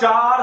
4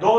2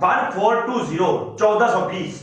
1420 1420